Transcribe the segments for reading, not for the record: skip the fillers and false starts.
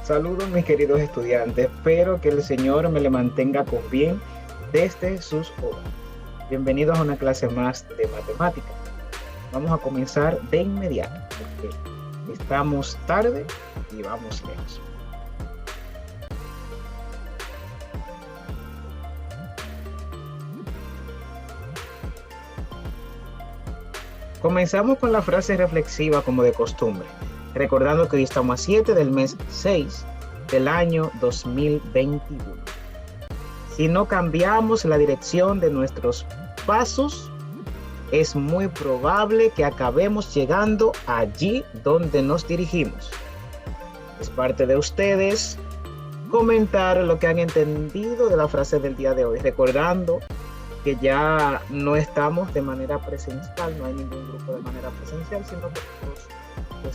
Saludos mis queridos estudiantes, espero que el Señor me le mantenga con bien desde sus hogares. Bienvenidos a una clase más de matemáticas. Vamos a comenzar de inmediato porque estamos tarde y vamos lejos. Comenzamos con la frase reflexiva como de costumbre, recordando que hoy estamos a 7 del mes 6 del año 2021. Si no cambiamos la dirección de nuestros pasos, es muy probable que acabemos llegando allí donde nos dirigimos. Es parte de ustedes comentar lo que han entendido de la frase del día de hoy, recordando que ya no estamos de manera presencial, no hay ningún grupo de manera presencial, sino que todos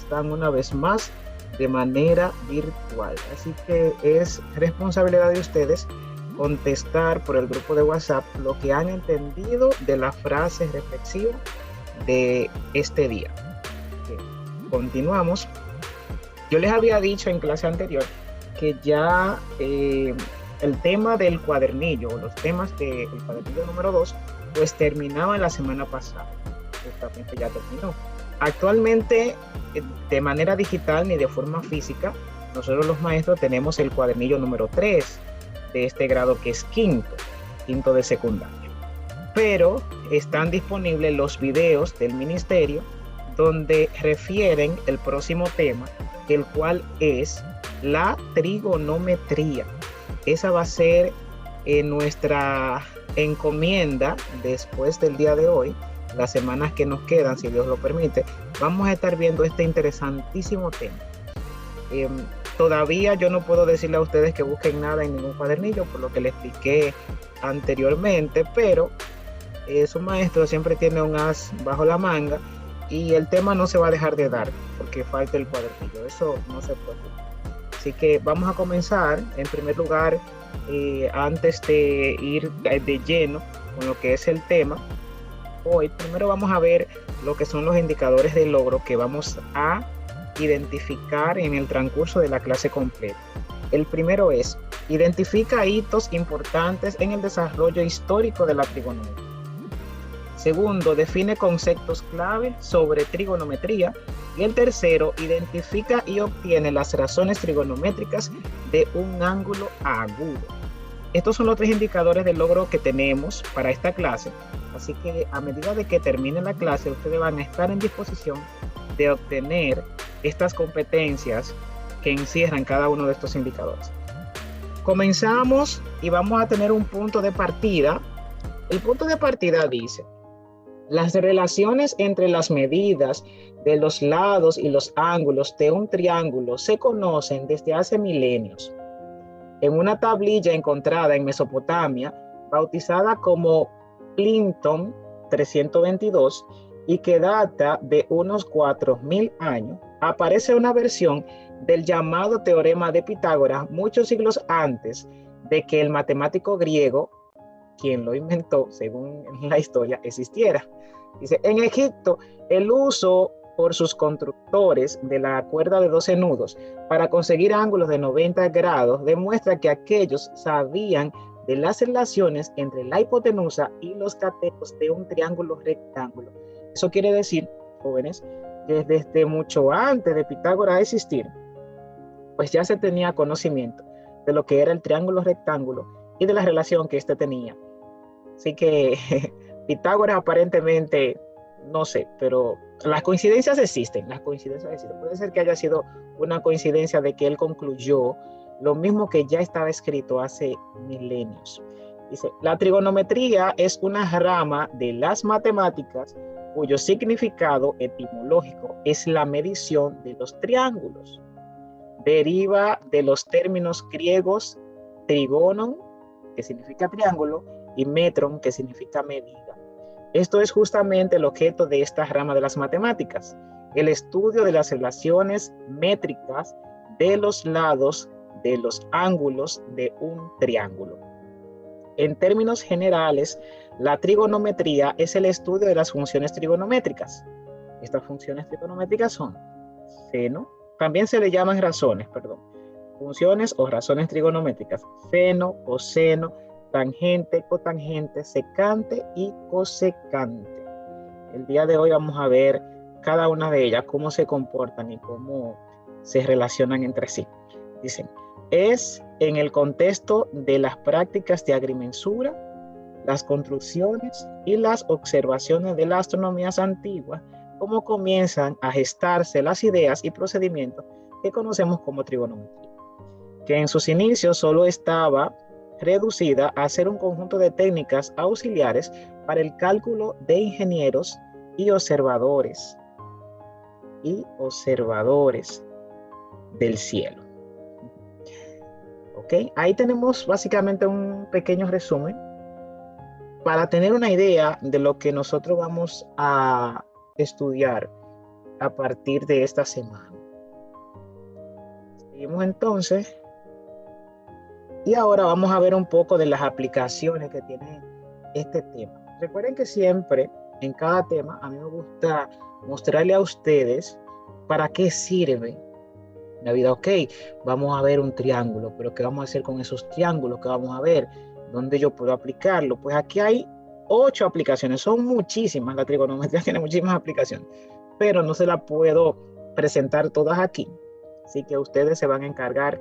están una vez más de manera virtual. Así que es responsabilidad de ustedes contestar por el grupo de WhatsApp lo que han entendido de la frase reflexiva de este día. Bien, continuamos. Yo les había dicho en clase anterior que ya el tema del cuadernillo, los temas del cuadernillo número 2, pues terminaba la semana pasada. Justamente ya terminó. Actualmente, de manera digital ni de forma física, nosotros los maestros tenemos el cuadernillo número 3 de este grado que es quinto de secundaria. Pero están disponibles los videos del ministerio donde refieren el próximo tema, el cual es la trigonometría. Esa va a ser nuestra encomienda después del día de hoy, las semanas que nos quedan, si Dios lo permite. Vamos a estar viendo este interesantísimo tema. Todavía yo no puedo decirle a ustedes que busquen nada en ningún cuadernillo, por lo que les expliqué anteriormente, pero su maestro siempre tiene un as bajo la manga y el tema no se va a dejar de dar porque falta el cuadernillo. Eso no se preocupe. Así que vamos a comenzar. En primer lugar, antes de ir de lleno con lo que es el tema, hoy primero vamos a ver lo que son los indicadores de logro que vamos a identificar en el transcurso de la clase completa. El primero es, identifica hitos importantes en el desarrollo histórico de la trigonometría. Segundo, define conceptos clave sobre trigonometría. Y el tercero, identifica y obtiene las razones trigonométricas de un ángulo agudo. Estos son los 3 indicadores de logro que tenemos para esta clase. Así que a medida de que termine la clase, ustedes van a estar en disposición de obtener estas competencias que encierran cada uno de estos indicadores. Comenzamos y vamos a tener un punto de partida. El punto de partida dice: las relaciones entre las medidas de los lados y los ángulos de un triángulo se conocen desde hace milenios. En una tablilla encontrada en Mesopotamia, bautizada como Plinton 322 y que data de unos 4000 años, aparece una versión del llamado teorema de Pitágoras muchos siglos antes de que el matemático griego, quien lo inventó según la historia, existiera. Dice, en Egipto, el uso por sus constructores de la cuerda de 12 nudos para conseguir ángulos de 90 grados demuestra que aquellos sabían de las relaciones entre la hipotenusa y los catetos de un triángulo rectángulo. Eso quiere decir, jóvenes, que desde mucho antes de Pitágoras existir, pues ya se tenía conocimiento de lo que era el triángulo rectángulo y de la relación que éste tenía. Así que Pitágoras aparentemente, no sé, pero las coincidencias existen. Puede ser que haya sido una coincidencia de que él concluyó lo mismo que ya estaba escrito hace milenios. Dice, la trigonometría es una rama de las matemáticas cuyo significado etimológico es la medición de los triángulos. Deriva de los términos griegos trigonon, que significa triángulo, y metron, que significa medida. Esto es justamente el objeto de esta rama de las matemáticas, el estudio de las relaciones métricas de los lados de los ángulos de un triángulo. En términos generales, la trigonometría es el estudio de las funciones trigonométricas. Estas funciones trigonométricas son seno, también se le llaman razones, funciones o razones trigonométricas, seno, coseno, tangente, cotangente, secante y cosecante. El día de hoy vamos a ver cada una de ellas, cómo se comportan y cómo se relacionan entre sí. Dicen, es en el contexto de las prácticas de agrimensura, las construcciones y las observaciones de las astronomías antiguas, cómo comienzan a gestarse las ideas y procedimientos que conocemos como trigonometría, que en sus inicios solo estaba reducida a ser un conjunto de técnicas auxiliares para el cálculo de ingenieros y observadores del cielo. ¿Ok? Ahí tenemos básicamente un pequeño resumen para tener una idea de lo que nosotros vamos a estudiar a partir de esta semana. Seguimos entonces. Y ahora vamos a ver un poco de las aplicaciones que tiene este tema. Recuerden que siempre, en cada tema, a mí me gusta mostrarle a ustedes para qué sirve la vida. Ok, vamos a ver un triángulo, pero ¿qué vamos a hacer con esos triángulos? ¿Qué vamos a ver? ¿Dónde yo puedo aplicarlo? Pues aquí hay 8 aplicaciones, son muchísimas. La trigonometría tiene muchísimas aplicaciones, pero no se las puedo presentar todas aquí. Así que ustedes se van a encargar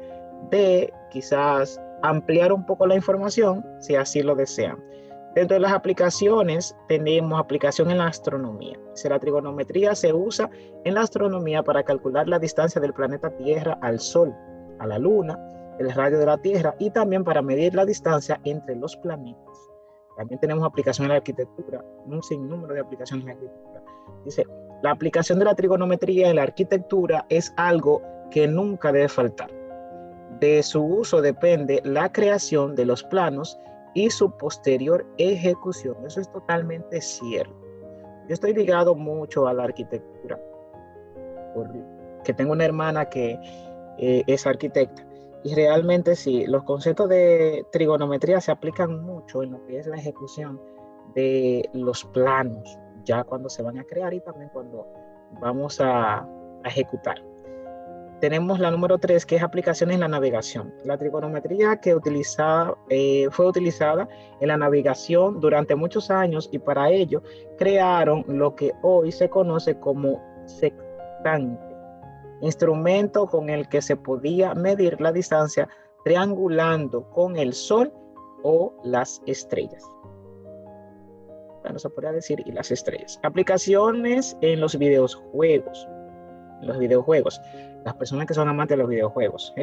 de quizás ampliar un poco la información si así lo desean. Dentro de las aplicaciones tenemos aplicación en la astronomía. Si la trigonometría se usa en la astronomía para calcular la distancia del planeta Tierra al Sol, a la Luna, el radio de la Tierra y también para medir la distancia entre los planetas. También tenemos aplicación en la arquitectura, un sinnúmero de aplicaciones en la arquitectura. Dice, la aplicación de la trigonometría en la arquitectura es algo que nunca debe faltar. De su uso depende la creación de los planos y su posterior ejecución. Eso es totalmente cierto. Yo estoy ligado mucho a la arquitectura, porque tengo una hermana que es arquitecta. Y realmente sí, los conceptos de trigonometría se aplican mucho en lo que es la ejecución de los planos, ya cuando se van a crear y también cuando vamos a ejecutar. Tenemos la número 3, que es aplicaciones en la navegación. La trigonometría que fue utilizada en la navegación durante muchos años y para ello crearon lo que hoy se conoce como sextante, instrumento con el que se podía medir la distancia triangulando con el Sol o las estrellas. Bueno, se podría decir y las estrellas. Aplicaciones en los videojuegos. Las personas que son amantes de los videojuegos.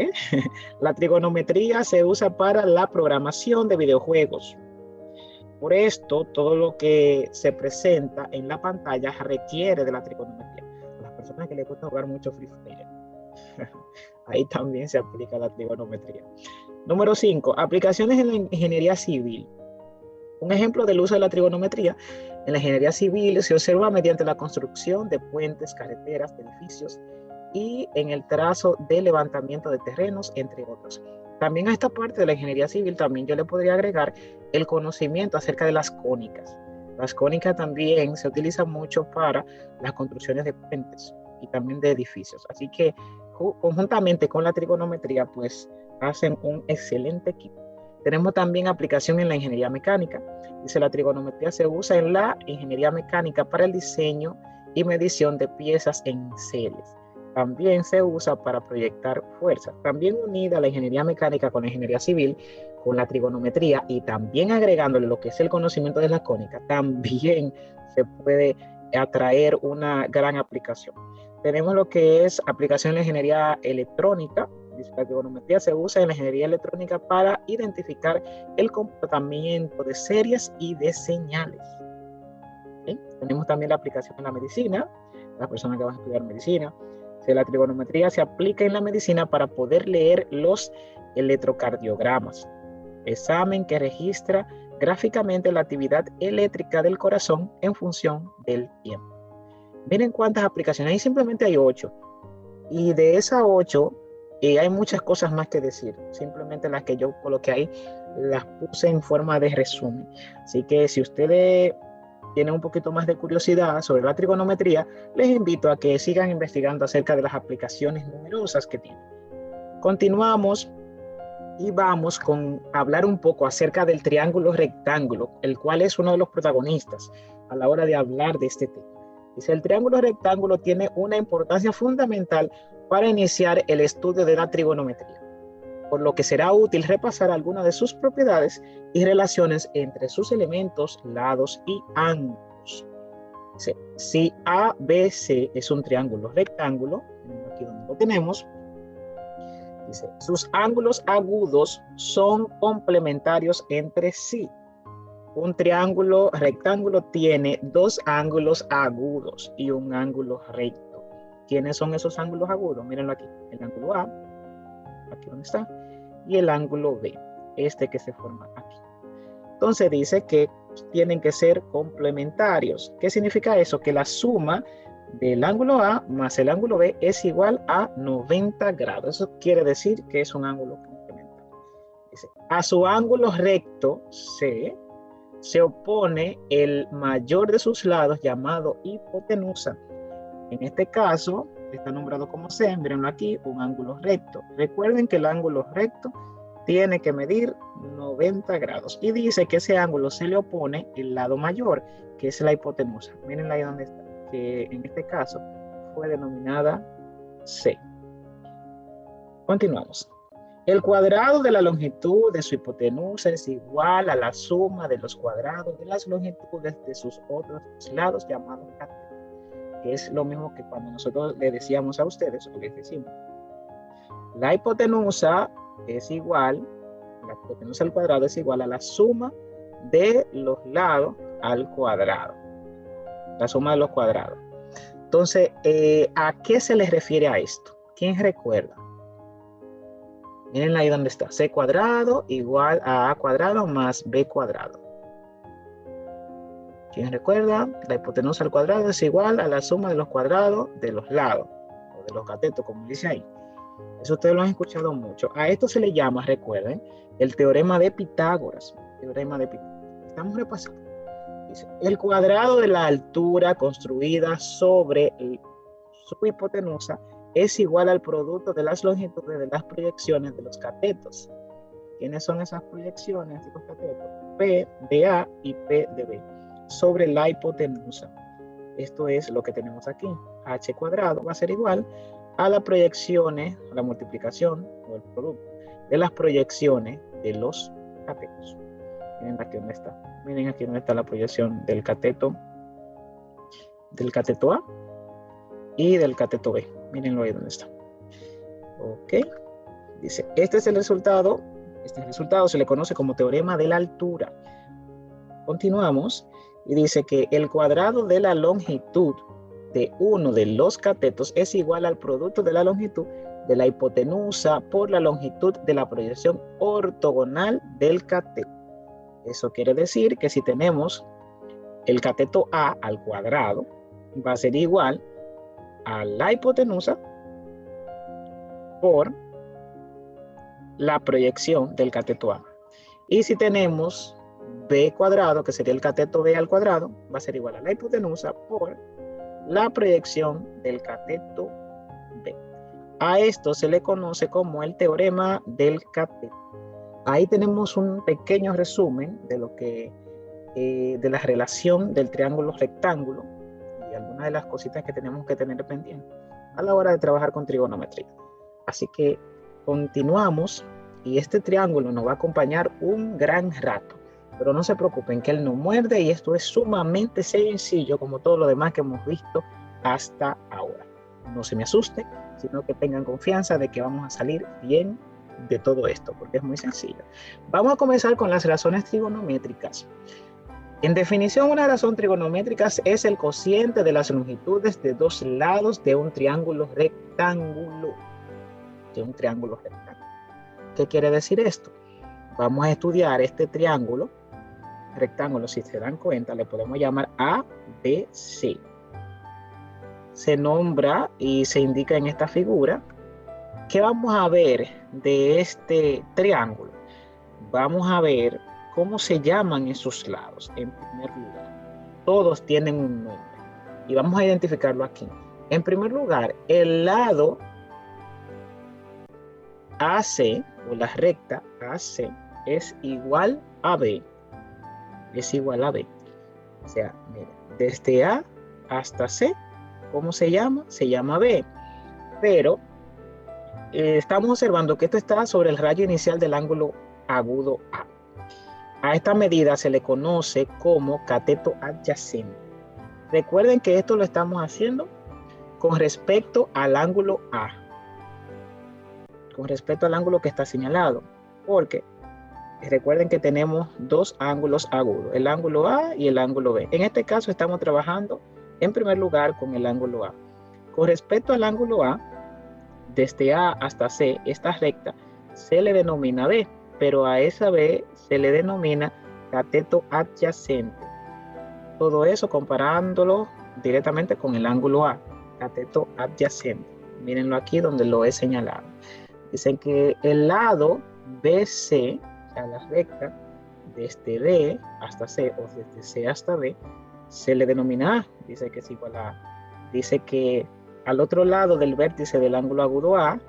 La trigonometría se usa para la programación de videojuegos. Por esto, todo lo que se presenta en la pantalla requiere de la trigonometría. A las personas que les gusta jugar mucho Free Fire, ahí también se aplica la trigonometría. Número 5, aplicaciones en la ingeniería civil. Un ejemplo del uso de la trigonometría en la ingeniería civil se observa mediante la construcción de puentes, carreteras, edificios y en el trazo de levantamiento de terrenos, entre otros. También a esta parte de la ingeniería civil también yo le podría agregar el conocimiento acerca de las cónicas. Las cónicas también se utilizan mucho para las construcciones de puentes y también de edificios. Así que conjuntamente con la trigonometría pues hacen un excelente equipo. Tenemos también aplicación en la ingeniería mecánica. Dice, la trigonometría se usa en la ingeniería mecánica para el diseño y medición de piezas en series. También se usa para proyectar fuerzas. También unida la ingeniería mecánica con la ingeniería civil, con la trigonometría y también agregándole lo que es el conocimiento de la cónica, también se puede atraer una gran aplicación. Tenemos lo que es aplicación en la ingeniería electrónica. La trigonometría se usa en la ingeniería electrónica para identificar el comportamiento de series y de señales. ¿Sí? Tenemos también la aplicación en la medicina, las personas que van a estudiar medicina. La trigonometría se aplica en la medicina para poder leer los electrocardiogramas, examen que registra gráficamente la actividad eléctrica del corazón en función del tiempo. Miren cuántas aplicaciones, ahí simplemente hay 8. Y de esas 8, hay muchas cosas más que decir. Simplemente las que yo coloqué ahí, las puse en forma de resumen. Así que si ustedes tienen un poquito más de curiosidad sobre la trigonometría, les invito a que sigan investigando acerca de las aplicaciones numerosas que tiene. Continuamos y vamos a hablar un poco acerca del triángulo rectángulo, el cual es uno de los protagonistas a la hora de hablar de este tema. Dice, el triángulo rectángulo tiene una importancia fundamental para iniciar el estudio de la trigonometría, por lo que será útil repasar algunas de sus propiedades y relaciones entre sus elementos, lados y ángulos. Dice, si ABC es un triángulo rectángulo, aquí donde lo tenemos, dice, sus ángulos agudos son complementarios entre sí. Un triángulo rectángulo tiene dos ángulos agudos y un ángulo recto. ¿Quiénes son esos ángulos agudos? Mírenlo aquí. El ángulo A, aquí donde está, y el ángulo B, este que se forma aquí. Entonces dice que tienen que ser complementarios. ¿Qué significa eso? Que la suma del ángulo A más el ángulo B es igual a 90 grados. Eso quiere decir que es un ángulo complementario. Dice, a su ángulo recto C se opone el mayor de sus lados llamado hipotenusa. En este caso está nombrado como C, mírenlo aquí, un ángulo recto. Recuerden que el ángulo recto tiene que medir 90 grados y dice que ese ángulo se le opone el lado mayor, que es la hipotenusa. Mírenla ahí donde está, que en este caso fue denominada C. Continuamos. El cuadrado de la longitud de su hipotenusa es igual a la suma de los cuadrados de las longitudes de sus otros lados llamados catetos, que es lo mismo que cuando nosotros le decíamos a ustedes, o les decimos, la hipotenusa es igual, la hipotenusa al cuadrado es igual a la suma de los lados al cuadrado, la suma de los cuadrados. Entonces, ¿a qué se les refiere a esto? ¿Quién recuerda? Miren ahí donde está, C cuadrado igual a cuadrado más B cuadrado. ¿Quién recuerda? La hipotenusa al cuadrado es igual a la suma de los cuadrados de los lados, o de los catetos, como dice ahí. Eso ustedes lo han escuchado mucho. A esto se le llama, recuerden, el teorema de Pitágoras. Teorema de Pitágoras. Estamos repasando. Dice, el cuadrado de la altura construida sobre su hipotenusa es igual al producto de las longitudes de las proyecciones de los catetos. ¿Quiénes son esas proyecciones de los catetos? P de A y P de B sobre la hipotenusa. Esto es lo que tenemos aquí. H cuadrado va a ser igual a las proyecciones, a la multiplicación o el producto de las proyecciones de los catetos. Miren aquí donde está. Miren aquí donde está la proyección del cateto A y del cateto B. Mírenlo ahí donde está. Ok. Dice, este es el resultado. Este resultado se le conoce como teorema de la altura. Continuamos y dice que el cuadrado de la longitud de uno de los catetos es igual al producto de la longitud de la hipotenusa por la longitud de la proyección ortogonal del cateto. Eso quiere decir que si tenemos el cateto A al cuadrado, va a ser igual a la hipotenusa por la proyección del cateto A. Y si tenemos B cuadrado, que sería el cateto B al cuadrado, va a ser igual a la hipotenusa por la proyección del cateto B. A esto se le conoce como el teorema del cateto. Ahí tenemos un pequeño resumen de lo que de la relación del triángulo rectángulo y algunas de las cositas que tenemos que tener pendientes a la hora de trabajar con trigonometría. Así que continuamos y este triángulo nos va a acompañar un gran rato. Pero no se preocupen que él no muerde y esto es sumamente sencillo como todo lo demás que hemos visto hasta ahora. No se me asusten, sino que tengan confianza de que vamos a salir bien de todo esto, porque es muy sencillo. Vamos a comenzar con las razones trigonométricas. En definición, una razón trigonométrica es el cociente de las longitudes de dos lados de un triángulo rectángulo. ¿Qué quiere decir esto? Vamos a estudiar este triángulo rectángulo, si se dan cuenta, le podemos llamar ABC. Se nombra y se indica en esta figura. ¿Qué vamos a ver de este triángulo? Vamos a ver cómo se llaman esos lados. En primer lugar, todos tienen un nombre y vamos a identificarlo aquí. En primer lugar, el lado AC o la recta AC es igual a B. Es igual a B. O sea, mira, desde A hasta C, ¿cómo se llama? Se llama B. Pero estamos observando que esto está sobre el rayo inicial del ángulo agudo A. A esta medida se le conoce como cateto adyacente. Recuerden que esto lo estamos haciendo con respecto al ángulo A. Con respecto al ángulo que está señalado. Porque recuerden que tenemos dos ángulos agudos, el ángulo A y el ángulo B. En este caso estamos trabajando en primer lugar con el ángulo A. Con respecto al ángulo A, desde A hasta C, esta recta se le denomina B, pero a esa B se le denomina cateto adyacente. Todo eso comparándolo directamente con el ángulo A, cateto adyacente. Mírenlo aquí donde lo he señalado. Dicen que el lado BC, o sea, la recta desde B hasta C o desde C hasta B, se le denomina A. Dice que es igual a A. Dice que al otro lado del vértice del ángulo agudo A,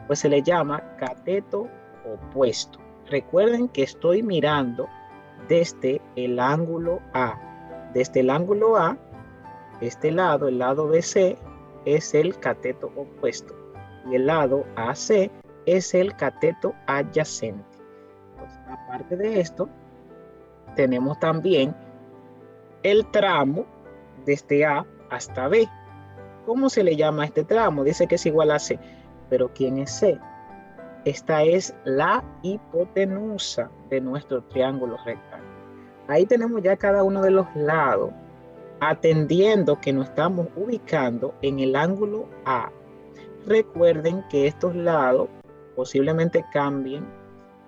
pues se le llama cateto opuesto. Recuerden que estoy mirando desde el ángulo A. Desde el ángulo A, este lado, el lado BC, es el cateto opuesto. Y el lado AC es el cateto adyacente. Pues, aparte de esto, tenemos también el tramo desde A hasta B. ¿Cómo se le llama a este tramo? Dice que es igual a C. Pero ¿quién es C? Esta es la hipotenusa de nuestro triángulo rectángulo. Ahí tenemos ya cada uno de los lados, atendiendo que nos estamos ubicando en el ángulo A. Recuerden que estos lados posiblemente cambien,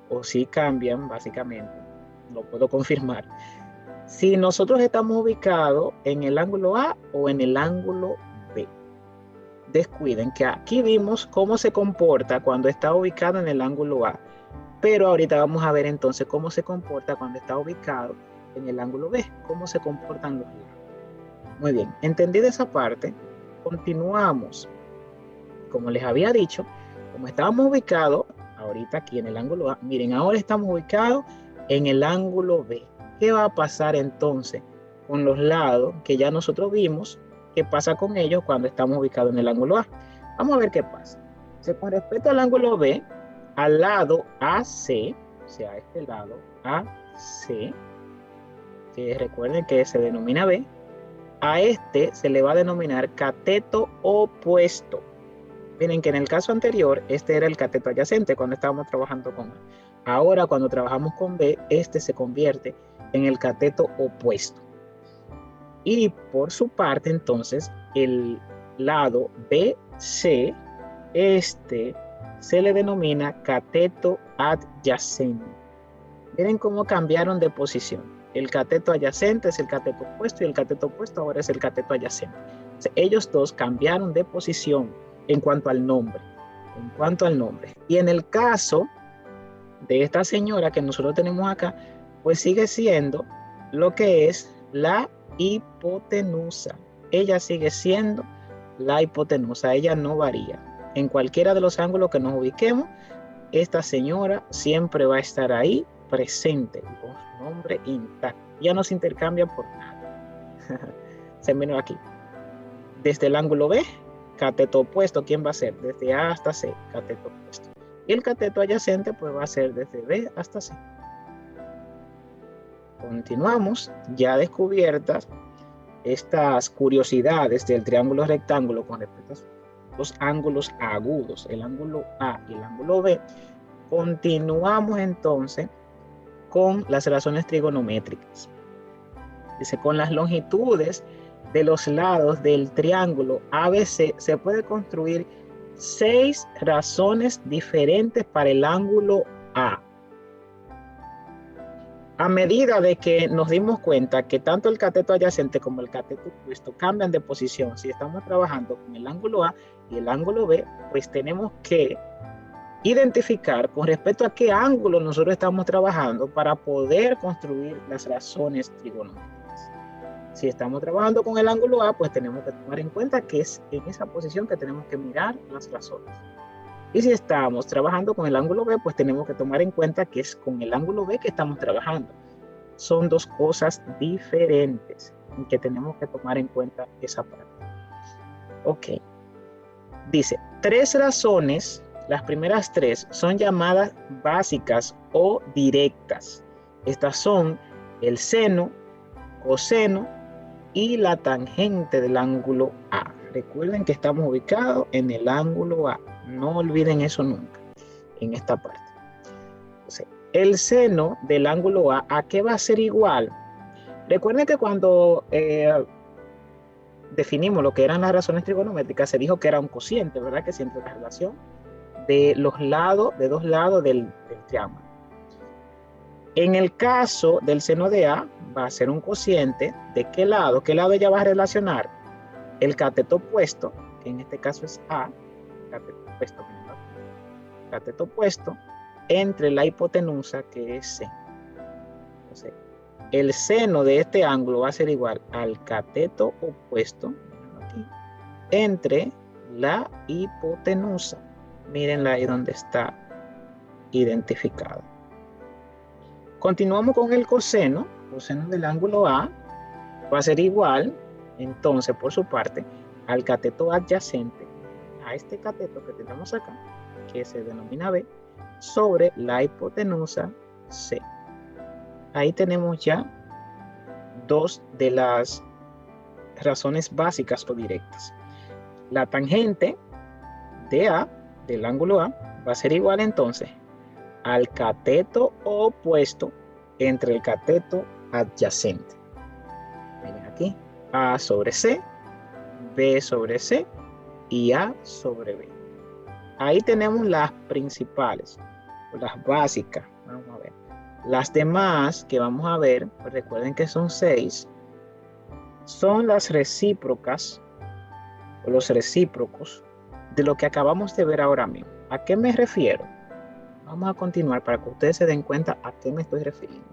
o sí cambian básicamente, lo puedo confirmar. Si nosotros estamos ubicados en el ángulo A o en el ángulo B. Descuiden que aquí vimos cómo se comporta cuando está ubicado en el ángulo A. Pero ahorita vamos a ver entonces cómo se comporta cuando está ubicado en el ángulo B. Cómo se comportan los lados. Muy bien, entendida esa parte, continuamos. Como les había dicho, como estábamos ubicados ahorita aquí en el ángulo A, miren, ahora estamos ubicados en el ángulo B. ¿Qué va a pasar entonces con los lados que ya nosotros vimos? ¿Qué pasa con ellos cuando estamos ubicados en el ángulo A? Vamos a ver qué pasa. Con respecto al ángulo B, al lado AC, o sea, este lado AC, que recuerden que se denomina B, a este se le va a denominar cateto opuesto. Miren que en el caso anterior, este era el cateto adyacente cuando estábamos trabajando con A. Ahora, cuando trabajamos con B, este se convierte en el cateto opuesto. Y por su parte, entonces, el lado BC, este se le denomina cateto adyacente. Miren cómo cambiaron de posición. El cateto adyacente es el cateto opuesto y el cateto opuesto ahora es el cateto adyacente. O sea, ellos dos cambiaron de posición en cuanto al nombre. En cuanto al nombre. Y en el caso de esta señora que nosotros tenemos acá, pues sigue siendo lo que es la hipotenusa. Ella sigue siendo la hipotenusa. Ella no varía. En cualquiera de los ángulos que nos ubiquemos, esta señora siempre va a estar ahí presente con su nombre intacto. Ya no se intercambia por nada. Se viene aquí. Desde el ángulo B, cateto opuesto, ¿quién va a ser? Desde A hasta C, cateto opuesto. Y el cateto adyacente pues va a ser desde B hasta C. Continuamos, ya descubiertas estas curiosidades del triángulo rectángulo con respecto a los ángulos agudos, el ángulo A y el ángulo B. Continuamos entonces con las razones trigonométricas. Dice, con las longitudes de los lados del triángulo ABC se puede construir 6 razones diferentes para el ángulo A. A medida de que nos dimos cuenta que tanto el cateto adyacente como el cateto opuesto cambian de posición, si estamos trabajando con el ángulo A y el ángulo B, pues tenemos que identificar con respecto a qué ángulo nosotros estamos trabajando para poder construir las razones trigonométricas. Si estamos trabajando con el ángulo A, pues tenemos que tomar en cuenta que es en esa posición que tenemos que mirar las razones. Y si estamos trabajando con el ángulo B, pues tenemos que tomar en cuenta que es con el ángulo B que estamos trabajando. Son dos cosas diferentes y que tenemos que tomar en cuenta esa parte. Ok. Dice, 3 razones, las primeras 3 son llamadas básicas o directas. Estas son el seno, coseno y la tangente del ángulo A. Recuerden que estamos ubicados en el ángulo A. No olviden eso nunca, en esta parte. Entonces, el seno del ángulo ¿a qué va a ser igual? Recuerden que cuando definimos lo que eran las razones trigonométricas, se dijo que era un cociente, ¿verdad? Que siempre la relación de los lados, de dos lados del triángulo. En el caso del seno de A, va a ser un cociente. ¿De qué lado? ¿Qué lado ella va a relacionar? El cateto opuesto, que en este caso es A, cateto opuesto, entre la hipotenusa, que es C. Entonces, el seno de este ángulo va a ser igual al cateto opuesto aquí, entre la hipotenusa. Mírenla ahí donde está identificado. Continuamos con el coseno. Coseno del ángulo A va a ser igual, entonces, por su parte, al cateto adyacente a este cateto que tenemos acá, que se denomina B, sobre la hipotenusa C. Ahí tenemos ya dos de las razones básicas o directas. La tangente de A, del ángulo A, va a ser igual entonces al cateto opuesto entre el cateto adyacente. Miren aquí, A sobre C, B sobre C y A sobre B. Ahí tenemos las principales, las básicas. Vamos a ver. Las demás que vamos a ver, pues recuerden que son 6, son las recíprocas o los recíprocos de lo que acabamos de ver ahora mismo. ¿A qué me refiero? Vamos a continuar para que ustedes se den cuenta a qué me estoy refiriendo.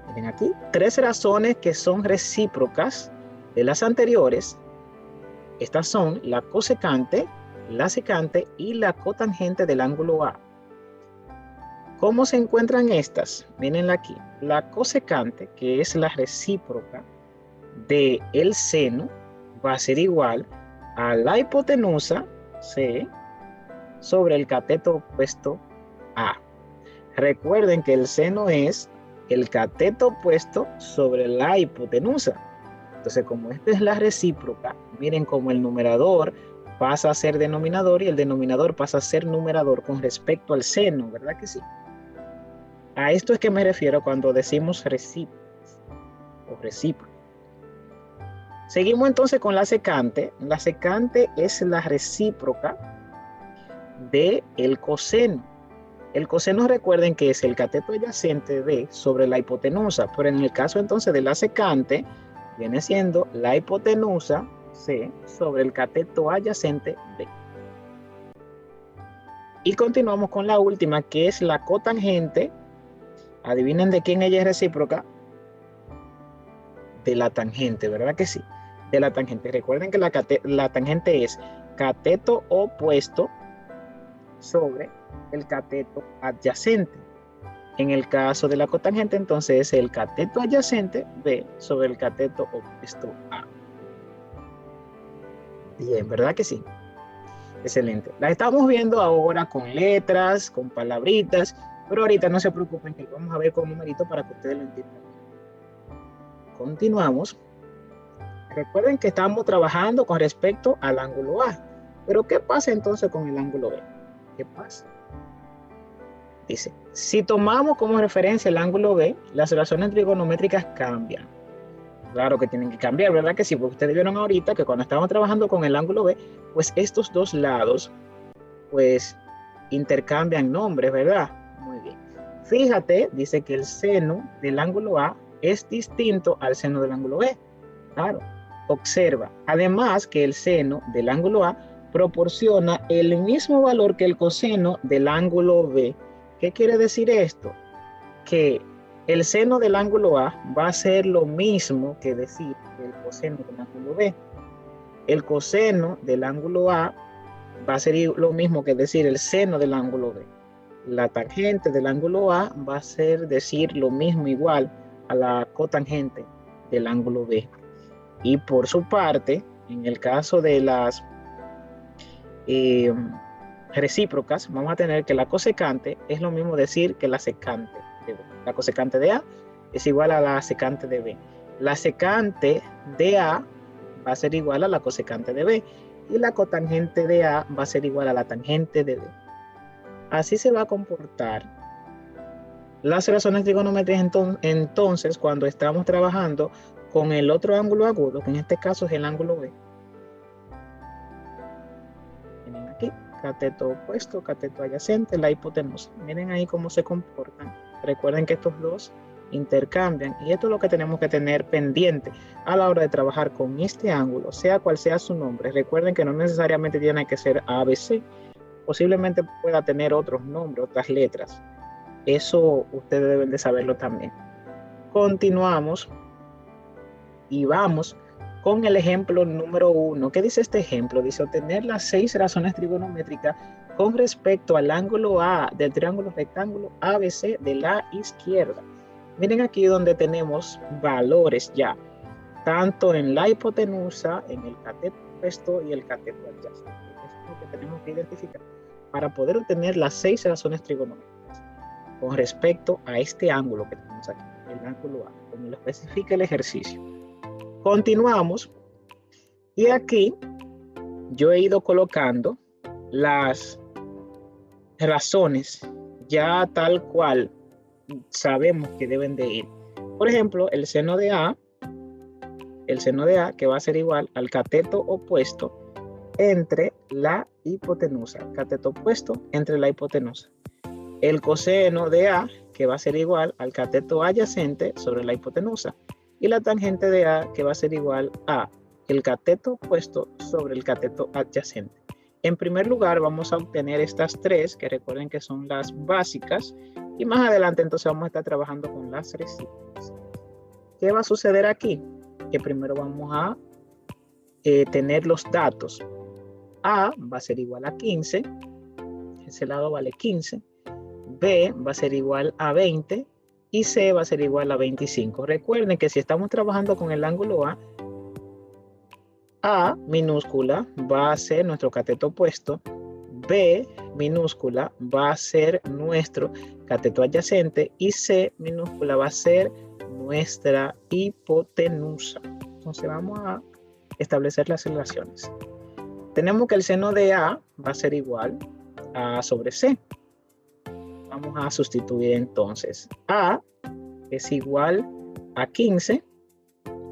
Miren aquí, 3 razones que son recíprocas de las anteriores. Estas son la cosecante, la secante y la cotangente del ángulo A. ¿Cómo se encuentran estas? Mírenla aquí. La cosecante, que es la recíproca del seno, va a ser igual a la hipotenusa C sobre el cateto opuesto A. Recuerden que el seno es el cateto opuesto sobre la hipotenusa. Entonces, como esta es la recíproca, miren cómo el numerador pasa a ser denominador y el denominador pasa a ser numerador con respecto al seno, ¿verdad que sí? A esto es que me refiero cuando decimos recíprocas o recíproco. Seguimos entonces con la secante. La secante es la recíproca del coseno. El coseno, recuerden que es el cateto adyacente B sobre la hipotenusa, pero en el caso entonces de la secante, viene siendo la hipotenusa C sobre el cateto adyacente B. Y continuamos con la última, que es la cotangente. Adivinen de quién ella es recíproca. De la tangente, ¿verdad que sí? De la tangente. Recuerden que la tangente es cateto opuesto sobre el cateto adyacente. En el caso de la cotangente, entonces es el cateto adyacente B sobre el cateto opuesto A. Bien, ¿verdad que sí? Excelente. La estamos viendo ahora con letras, con palabritas, pero ahorita no se preocupen que vamos a ver con numerito para que ustedes lo entiendan. Continuamos. Recuerden que estamos trabajando con respecto al ángulo A. Pero ¿qué pasa entonces con el ángulo B? ¿Qué pasa? Dice, si tomamos como referencia el ángulo B, las relaciones trigonométricas cambian. Claro que tienen que cambiar, ¿verdad que sí? Porque ustedes vieron ahorita que cuando estábamos trabajando con el ángulo B, pues estos dos lados, pues intercambian nombres, ¿verdad? Muy bien. Fíjate, dice que el seno del ángulo A es distinto al seno del ángulo B. Claro. Observa, además que el seno del ángulo A proporciona el mismo valor que el coseno del ángulo B. ¿Qué quiere decir esto? Que el seno del ángulo A va a ser lo mismo que decir el coseno del ángulo B. El coseno del ángulo A va a ser lo mismo que decir el seno del ángulo B. La tangente del ángulo A va a ser decir lo mismo igual a la cotangente del ángulo B. Y por su parte, en el caso de las recíprocas, vamos a tener que la cosecante es lo mismo decir que la secante de B. La cosecante de A es igual a la secante de B. La secante de A va a ser igual a la cosecante de B. Y la cotangente de A va a ser igual a la tangente de B. Así se va a comportar las razones trigonométricas entonces cuando estamos trabajando con el otro ángulo agudo, que en este caso es el ángulo B. Miren aquí, cateto opuesto, cateto adyacente, la hipotenusa. Miren ahí cómo se comportan. Recuerden que estos dos intercambian y esto es lo que tenemos que tener pendiente a la hora de trabajar con este ángulo, sea cual sea su nombre. Recuerden que no necesariamente tiene que ser ABC, posiblemente pueda tener otros nombres, otras letras. Eso ustedes deben de saberlo también. Continuamos y vamos con el ejemplo número 1. ¿Qué dice este ejemplo? Dice obtener las 6 razones trigonométricas con respecto al ángulo A del triángulo rectángulo ABC de la izquierda. Miren aquí donde tenemos valores ya, tanto en la hipotenusa, en el cateto opuesto y el cateto adyacente. Eso es lo que tenemos que identificar para poder obtener las 6 razones trigonométricas con respecto a este ángulo que tenemos aquí, el ángulo A, como lo especifica el ejercicio. Continuamos y aquí yo he ido colocando las razones ya tal cual sabemos que deben de ir. Por ejemplo, el seno de A que va a ser igual al cateto opuesto entre la hipotenusa, cateto opuesto entre la hipotenusa. El coseno de A que va a ser igual al cateto adyacente sobre la hipotenusa. Y la tangente de A que va a ser igual a el cateto opuesto sobre el cateto adyacente. En primer lugar vamos a obtener estas 3 que recuerden que son las básicas y más adelante entonces vamos a estar trabajando con las recíprocas. ¿Qué va a suceder aquí? Que primero vamos a tener los datos. A va a ser igual a 15, ese lado vale 15, B va a ser igual a 20 y C va a ser igual a 25. Recuerden que si estamos trabajando con el ángulo A minúscula va a ser nuestro cateto opuesto, B minúscula va a ser nuestro cateto adyacente y C minúscula va a ser nuestra hipotenusa. Entonces vamos a establecer las relaciones. Tenemos que el seno de A va a ser igual a sobre C. Vamos a sustituir entonces. A es igual a 15.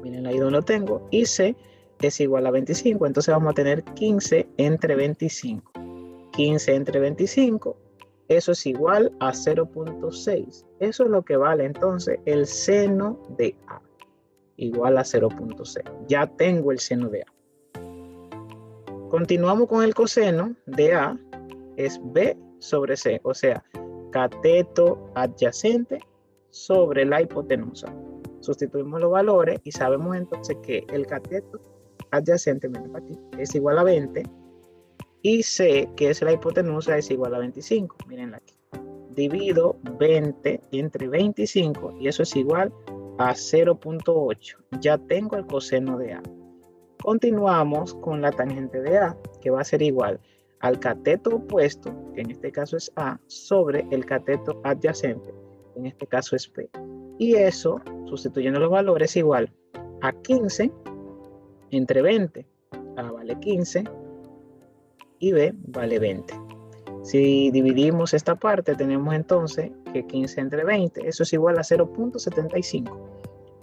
Miren ahí donde lo tengo. Y C es igual a 25. Entonces vamos a tener 15 entre 25. 15 entre 25. Eso es igual a 0.6. Eso es lo que vale entonces el seno de A. Igual a 0.6. Ya tengo el seno de A. Continuamos con el coseno de A. Es B sobre C. O sea, cateto adyacente sobre la hipotenusa. Sustituimos los valores y sabemos entonces que el cateto adyacente aquí, es igual a 20 y C, que es la hipotenusa, es igual a 25. Miren aquí. Divido 20 entre 25 y eso es igual a 0.8. Ya tengo el coseno de A. Continuamos con la tangente de A, que va a ser igual al cateto opuesto, que en este caso es A, sobre el cateto adyacente, en este caso es B. Y eso, sustituyendo los valores, es igual a 15 entre 20. A vale 15 y B vale 20. Si dividimos esta parte, tenemos entonces que 15 entre 20, eso es igual a 0.75.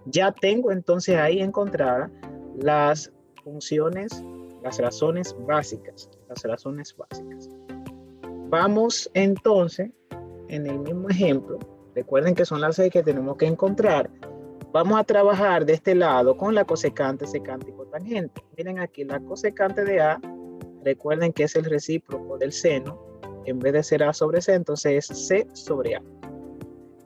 Ya tengo entonces ahí encontradas las funciones, las razones básicas. Vamos entonces en el mismo ejemplo. Recuerden que son las 6 que tenemos que encontrar. Vamos a trabajar de este lado con la cosecante, secante y cotangente. Miren aquí la cosecante de A. Recuerden que es el recíproco del seno. En vez de ser A sobre C, entonces es C sobre A.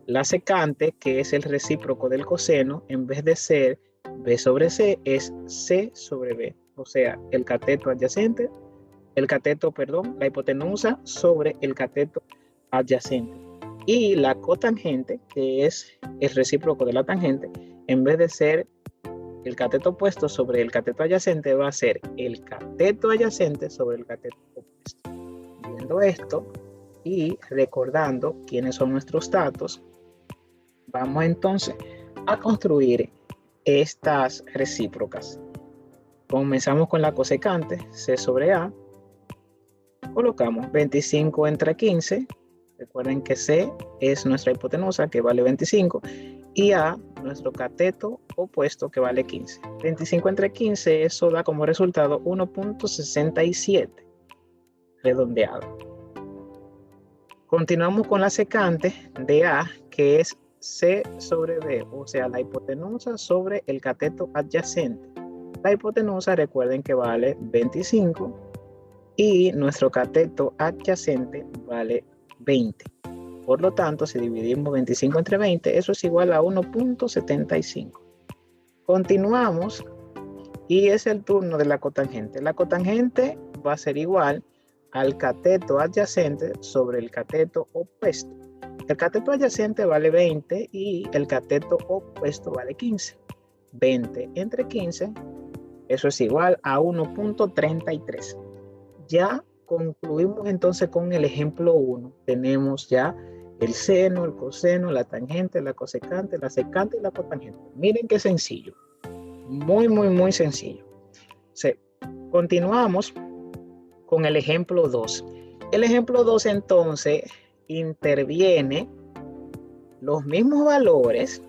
La secante, que es el recíproco del coseno, en vez de ser B sobre C, es C sobre B. O sea, el cateto adyacente la hipotenusa sobre el cateto adyacente. Y la cotangente, que es el recíproco de la tangente, en vez de ser el cateto opuesto sobre el cateto adyacente, va a ser el cateto adyacente sobre el cateto opuesto. Viendo esto y recordando quiénes son nuestros datos, vamos entonces a construir estas recíprocas. Comenzamos con la cosecante, C sobre A. Colocamos 25 entre 15. Recuerden que C es nuestra hipotenusa, que vale 25, y A, nuestro cateto opuesto, que vale 15. 25 entre 15, eso da como resultado 1.67, redondeado. Continuamos con la secante de A, que es C sobre B, o sea, la hipotenusa sobre el cateto adyacente. La hipotenusa, recuerden que vale 25, y nuestro cateto adyacente vale 20. Por lo tanto, si dividimos 25 entre 20, eso es igual a 1.75. Continuamos y es el turno de la cotangente. La cotangente va a ser igual al cateto adyacente sobre el cateto opuesto. El cateto adyacente vale 20 y el cateto opuesto vale 15. 20 entre 15, eso es igual a 1.33. Ya concluimos entonces con el ejemplo 1. Tenemos ya el seno, el coseno, la tangente, la cosecante, la secante y la cotangente. Miren qué sencillo. Muy sencillo. Continuamos con el ejemplo 2. El ejemplo 2 entonces interviene los mismos valores,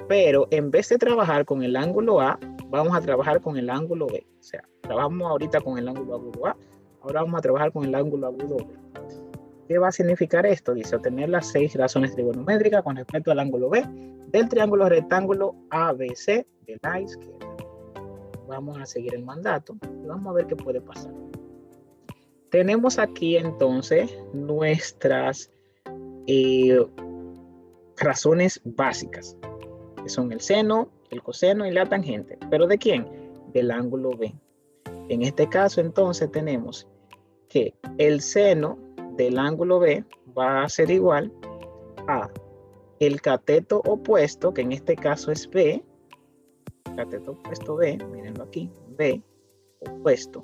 pero en vez de trabajar con el ángulo A, vamos a trabajar con el ángulo B. O sea, trabajamos ahorita con el ángulo agudo A, ahora vamos a trabajar con el ángulo agudo B. ¿Qué va a significar esto? Dice obtener las 6 razones trigonométricas con respecto al ángulo B del triángulo rectángulo ABC de la izquierda. Vamos a seguir el mandato y vamos a ver qué puede pasar. Tenemos aquí entonces nuestras razones básicas, que son el seno, el coseno y la tangente. ¿Pero de quién? Del ángulo B. En este caso entonces tenemos que el seno del ángulo B va a ser igual a el cateto opuesto, que en este caso es B, cateto opuesto B, mírenlo aquí, B opuesto,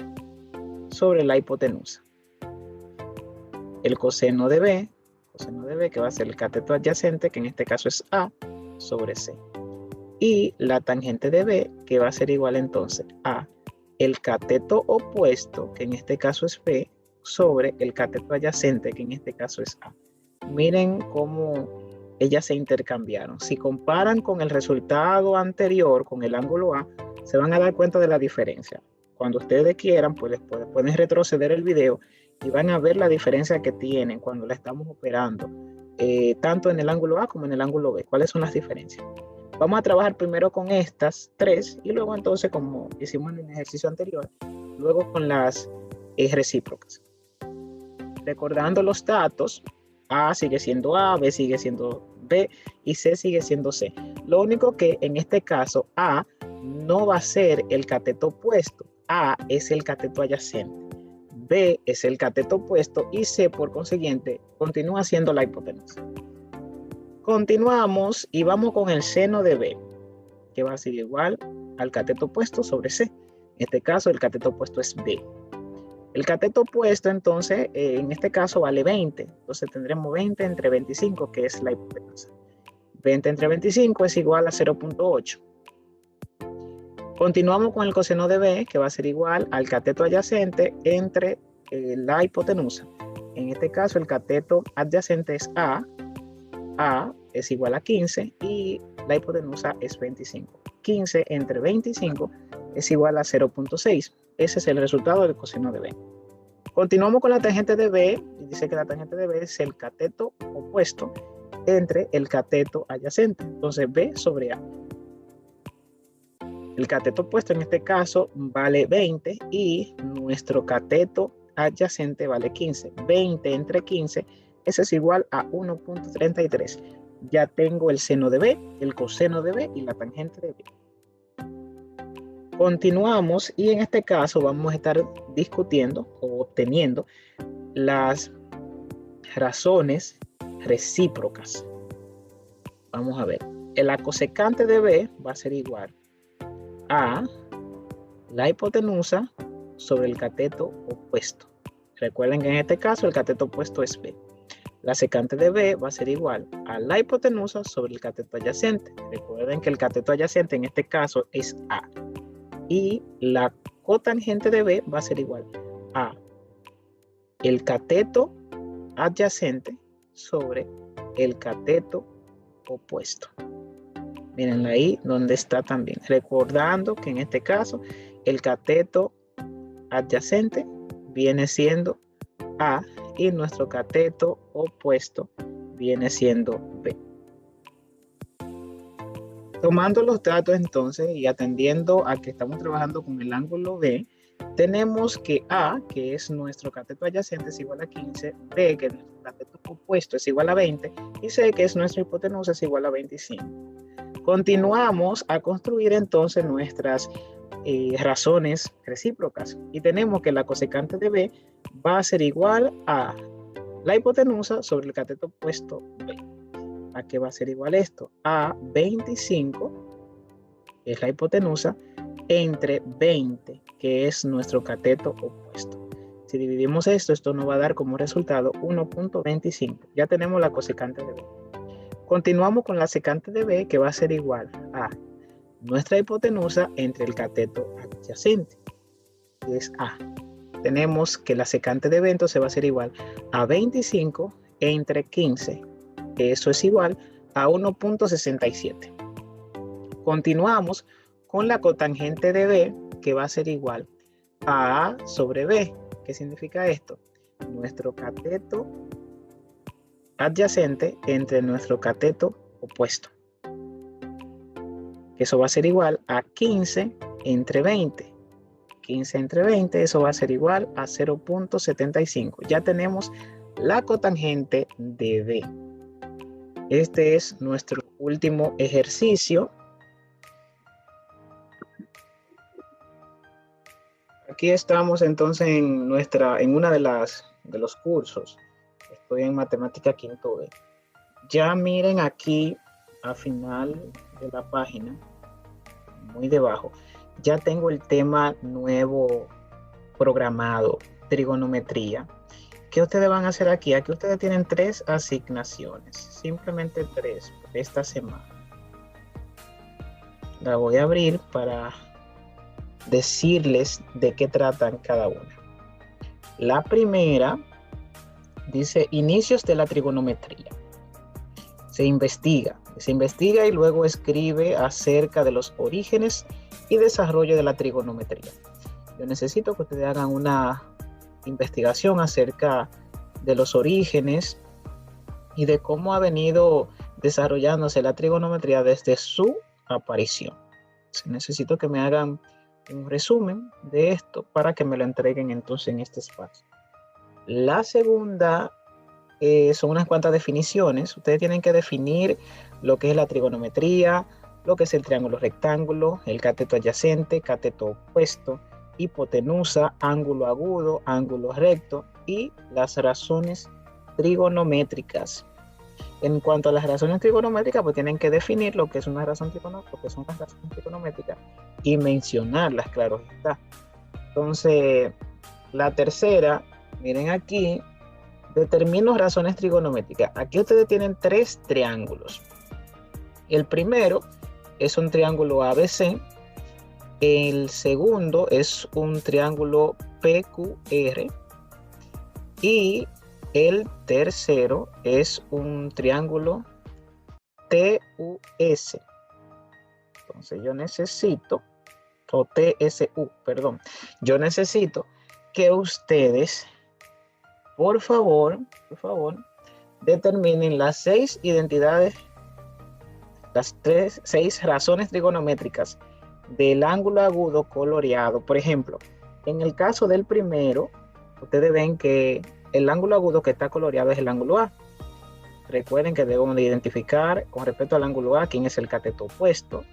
sobre la hipotenusa. El coseno de B, que va a ser el cateto adyacente, que en este caso es A, sobre C. Y la tangente de B, que va a ser igual entonces a el cateto opuesto, que en este caso es B, sobre el cateto adyacente, que en este caso es A. Miren cómo ellas se intercambiaron. Si comparan con el resultado anterior, con el ángulo A, se van a dar cuenta de la diferencia. Cuando ustedes quieran, pues pueden retroceder el video y van a ver la diferencia que tienen cuando la estamos operando, tanto en el ángulo A como en el ángulo B. ¿Cuáles son las diferencias? Vamos a trabajar primero con estas tres y luego entonces, como hicimos en el ejercicio anterior, luego con las recíprocas. Recordando los datos, A sigue siendo A, B sigue siendo B y C sigue siendo C. Lo único que en este caso A no va a ser el cateto opuesto, A es el cateto adyacente, B es el cateto opuesto y C por consiguiente continúa siendo la hipotenusa. Continuamos y vamos con el seno de B, que va a ser igual al cateto opuesto sobre C. En este caso el cateto opuesto es B. El cateto opuesto entonces en este caso vale 20, entonces tendremos 20 entre 25, que es la hipotenusa. 20 entre 25 es igual a 0.8. Continuamos con el coseno de B, que va a ser igual al cateto adyacente entre la hipotenusa. En este caso el cateto adyacente es A es igual a 15 y la hipotenusa es 25. 15 entre 25 es igual a 0.6. Ese es el resultado del coseno de B. Continuamos con la tangente de B y dice que la tangente de B es el cateto opuesto entre el cateto adyacente. Entonces B sobre A. El cateto opuesto en este caso vale 20 y nuestro cateto adyacente vale 15. 20 entre 15, eso es igual a 1.33. Ya tengo el seno de B, el coseno de B y la tangente de B. Continuamos y en este caso vamos a estar discutiendo o obteniendo las razones recíprocas. Vamos a ver. La cosecante de B va a ser igual a la hipotenusa sobre el cateto opuesto. Recuerden que en este caso el cateto opuesto es B. La secante de B va a ser igual a la hipotenusa sobre el cateto adyacente. Recuerden que el cateto adyacente en este caso es A. Y la cotangente de B va a ser igual a el cateto adyacente sobre el cateto opuesto. Miren ahí donde está también. Recordando que en este caso el cateto adyacente viene siendo A y nuestro cateto opuesto viene siendo B. Tomando los datos entonces y atendiendo a que estamos trabajando con el ángulo B, tenemos que A, que es nuestro cateto adyacente, es igual a 15, B, que es nuestro cateto opuesto, es igual a 20, y C, que es nuestra hipotenusa, es igual a 25. Continuamos a construir entonces nuestras razones recíprocas y tenemos que la cosecante de B va a ser igual a la hipotenusa sobre el cateto opuesto B. ¿A qué va a ser igual esto? A 25, que es la hipotenusa, entre 20, que es nuestro cateto opuesto. Si dividimos esto, esto nos va a dar como resultado 1.25. Ya tenemos la cosecante de B. Continuamos con la secante de B, que va a ser igual a nuestra hipotenusa entre el cateto adyacente, que es A. Tenemos que la secante de B entonces va a ser igual a 25 entre 15, que eso es igual a 1.67. Continuamos con la cotangente de B, que va a ser igual a A sobre B. ¿Qué significa esto? Nuestro cateto adyacente entre nuestro cateto opuesto. Eso va a ser igual a 15 entre 20. 15 entre 20, eso va a ser igual a 0.75. Ya tenemos la cotangente de B. Este es nuestro último ejercicio. Aquí estamos entonces en una de los cursos. Estoy en matemática quinto B. Ya miren aquí al final de la página, muy debajo, ya tengo el tema nuevo programado, trigonometría. ¿Qué ustedes van a hacer aquí? Aquí ustedes tienen 3 asignaciones, simplemente 3 por esta semana. La voy a abrir para decirles de qué tratan cada una. La primera dice inicios de la trigonometría. Se investiga y luego escribe acerca de los orígenes y desarrollo de la trigonometría. Yo necesito que ustedes hagan una investigación acerca de los orígenes y de cómo ha venido desarrollándose la trigonometría desde su aparición. Necesito que me hagan un resumen de esto para que me lo entreguen entonces en este espacio. La segunda son unas cuantas definiciones. Ustedes tienen que definir lo que es la trigonometría, lo que es el triángulo rectángulo, el cateto adyacente, cateto opuesto, hipotenusa, ángulo agudo, ángulo recto y las razones trigonométricas. En cuanto a las razones trigonométricas, pues tienen que definir lo que es una razón trigonométrica, lo que son las razones trigonométricas y mencionarlas, claro está. Entonces, la tercera, miren aquí, determino razones trigonométricas. Aquí ustedes tienen 3 triángulos. El primero es un triángulo ABC. El segundo es un triángulo PQR. Y el tercero es un triángulo TUS. Entonces yo necesito, o TSU, perdón. Yo necesito que ustedes, por favor, determinen las 6 identidades, las 6 razones trigonométricas del ángulo agudo coloreado. Por ejemplo, en el caso del primero, ustedes ven que el ángulo agudo que está coloreado es el ángulo A. Recuerden que debemos de identificar con respecto al ángulo A quién es el cateto opuesto.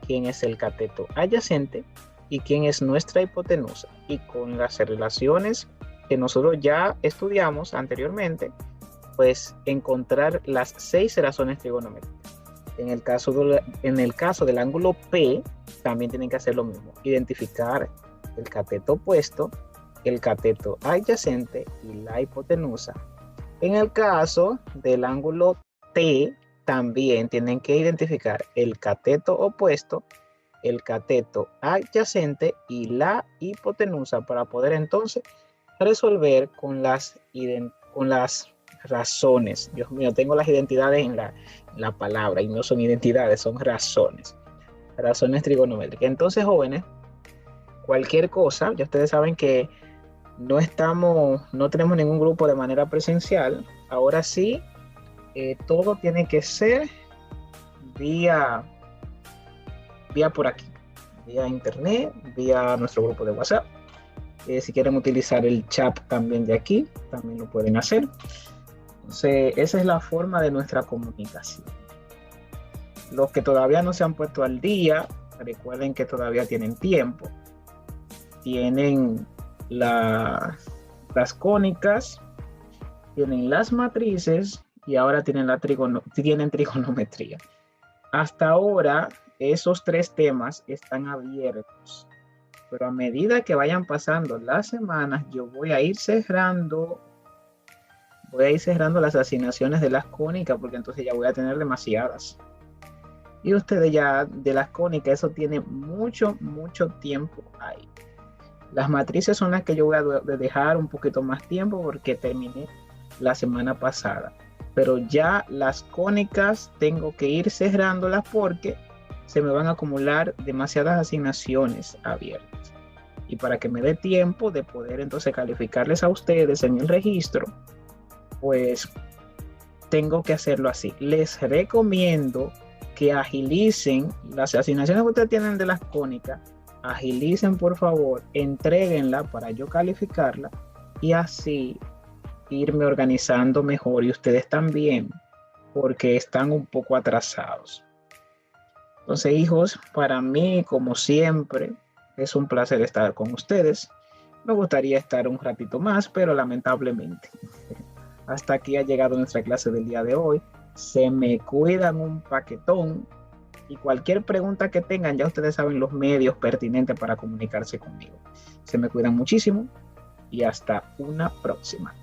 quién es el cateto adyacente y quién es nuestra hipotenusa. Y con las relaciones que nosotros ya estudiamos anteriormente, pues encontrar las 6 razones trigonométricas. En el caso del ángulo P, también tienen que hacer lo mismo. Identificar el cateto opuesto, el cateto adyacente y la hipotenusa. En el caso del ángulo T, también tienen que identificar el cateto opuesto, el cateto adyacente y la hipotenusa para poder entonces resolver con las razones. Dios mío, tengo las identidades en la palabra y no son identidades, son razones. Razones trigonométricas. Entonces, jóvenes, cualquier cosa, ya ustedes saben que no tenemos ningún grupo de manera presencial. Ahora sí, todo tiene que ser vía por aquí, vía internet, vía nuestro grupo de WhatsApp. Si quieren utilizar el chat también de aquí, también lo pueden hacer. Entonces, esa es la forma de nuestra comunicación. Los que todavía no se han puesto al día, recuerden que todavía tienen tiempo. Tienen las cónicas, tienen las matrices y ahora tienen trigonometría. Hasta ahora, esos 3 temas están abiertos. Pero a medida que vayan pasando las semanas, yo voy a ir cerrando las asignaciones de las cónicas, porque entonces ya voy a tener demasiadas. Y ustedes ya de las cónicas, eso tiene mucho tiempo ahí. Las matrices son las que yo voy a dejar un poquito más tiempo porque terminé la semana pasada. Pero ya las cónicas tengo que ir cerrándolas porque se me van a acumular demasiadas asignaciones abiertas. Y para que me dé tiempo de poder entonces calificarles a ustedes en el registro, pues tengo que hacerlo así. Les recomiendo que agilicen las asignaciones que ustedes tienen de las cónicas. Agilicen, por favor, entréguenla para yo calificarla y así irme organizando mejor, y ustedes también, porque están un poco atrasados. Entonces, hijos, para mí, como siempre, es un placer estar con ustedes. Me gustaría estar un ratito más, pero lamentablemente hasta aquí ha llegado nuestra clase del día de hoy. Se me cuidan un paquetón y cualquier pregunta que tengan, ya ustedes saben los medios pertinentes para comunicarse conmigo. Se me cuidan muchísimo y hasta una próxima.